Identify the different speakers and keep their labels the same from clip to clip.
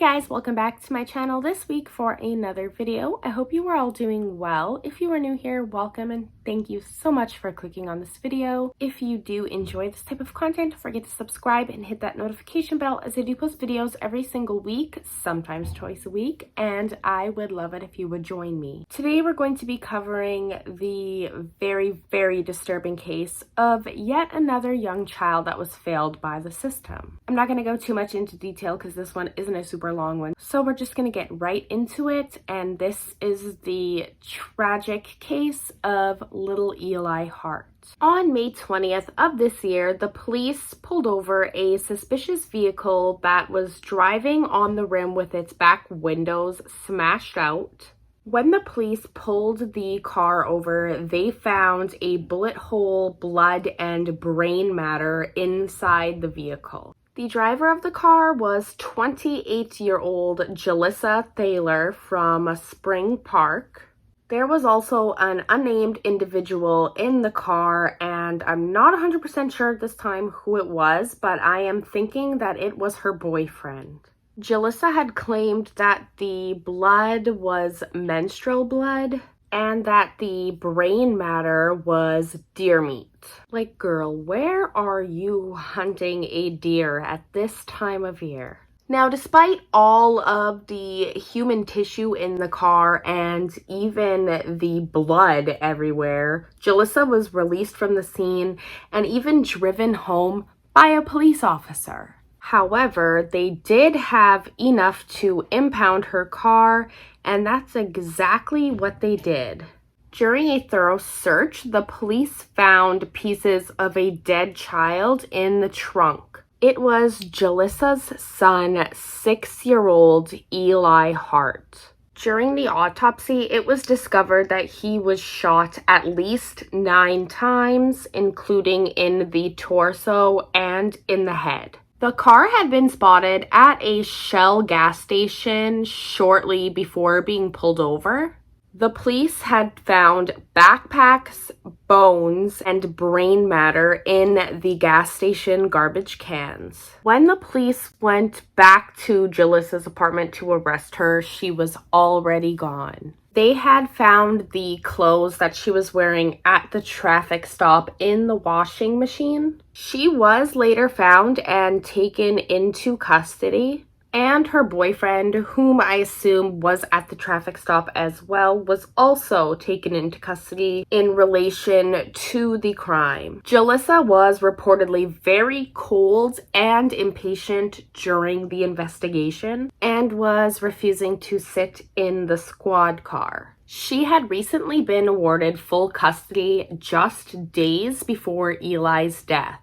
Speaker 1: guys, welcome back to my channel this week for another video. I hope you are all doing well. If you are new here, welcome and thank you so much for clicking on this video. If you do enjoy this type of content, don't forget to subscribe and hit that notification bell as I do post videos every single week, sometimes twice a week, and I would love it if you would join me. Today we're going to be covering the very disturbing case of yet another young child that was failed by the system. I'm not going to go too much into detail because this one isn't a super long one, so we're just going to get right into it, and this is the tragic case of little Eli Hart. On May 20th of this year, the police pulled over a suspicious vehicle that was driving on the rim with its back windows smashed out. When the police pulled the car over, they found a bullet hole, blood, and brain matter inside the vehicle. The driver of the car was 28-year-old Jalissa Thaler from Spring Park. There was also an unnamed individual in the car, and I'm not 100% sure at this time who it was, but I am thinking that it was her boyfriend. Jalissa had claimed that the blood was menstrual blood and that the brain matter was deer meat. Like, girl, where are you hunting a deer at this time of year? Now, despite all of the human tissue in the car and even the blood everywhere, Jalissa was released from the scene and even driven home by a police officer. However, they did have enough to impound her car, and that's exactly what they did. During a thorough search, the police found pieces of a dead child in the trunk. It was Jalissa's son, 6-year-old Eli Hart. During the autopsy, it was discovered that he was shot at least 9 times, including in the torso and in the head. The car had been spotted at a Shell gas station shortly before being pulled over. The police had found backpacks, bones, and brain matter in the gas station garbage cans. When the police went back to Jalissa's apartment to arrest her, she was already gone. They had found the clothes that she was wearing at the traffic stop in the washing machine. She was later found and taken into custody, and her boyfriend, whom I assume was at the traffic stop as well, was also taken into custody in relation to the crime. Jalissa was reportedly very cold and impatient during the investigation and was refusing to sit in the squad car. She had recently been awarded full custody just days before Eli's death.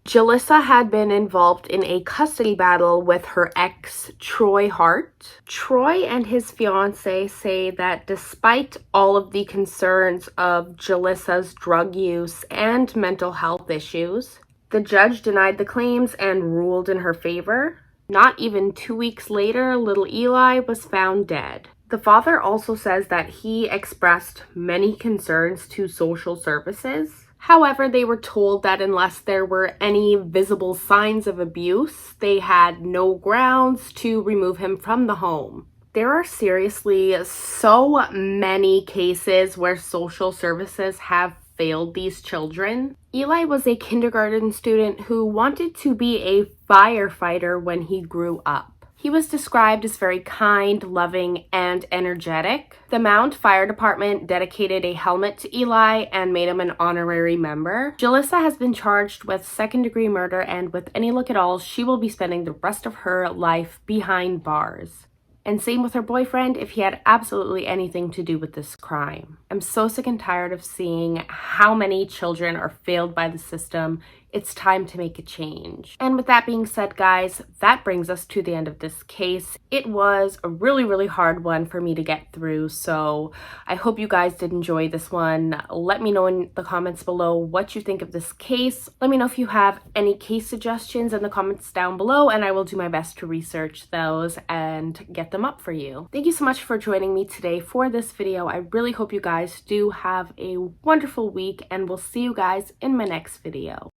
Speaker 1: Jalissa had been involved in a custody battle with her ex, Troy Hart. Troy and his fiancée say that despite all of the concerns of Jalissa's drug use and mental health issues, the judge denied the claims and ruled in her favor. Not even 2 weeks later, little Eli was found dead. The father also says that he expressed many concerns to social services. However, they were told that unless there were any visible signs of abuse, they had no grounds to remove him from the home. There are seriously so many cases where social services have failed these children. Eli was a kindergarten student who wanted to be a firefighter when he grew up. He was described as very kind, loving, and energetic. The Mount Fire Department dedicated a helmet to Eli and made him an honorary member. Jalissa has been charged with second-degree murder, and with any luck at all, she will be spending the rest of her life behind bars. And same with her boyfriend if he had absolutely anything to do with this crime. I'm so sick and tired of seeing how many children are failed by the system. It's time to make a change. And with that being said, guys, that brings us to the end of this case. It was a really hard one for me to get through, so I hope you guys did enjoy this one. Let me know in the comments below what you think of this case. Let me know if you have any case suggestions in the comments down below, and I will do my best to research those and get them up for you. Thank you so much for joining me today for this video. I really hope you guys do have a wonderful week, and we'll see you guys in my next video.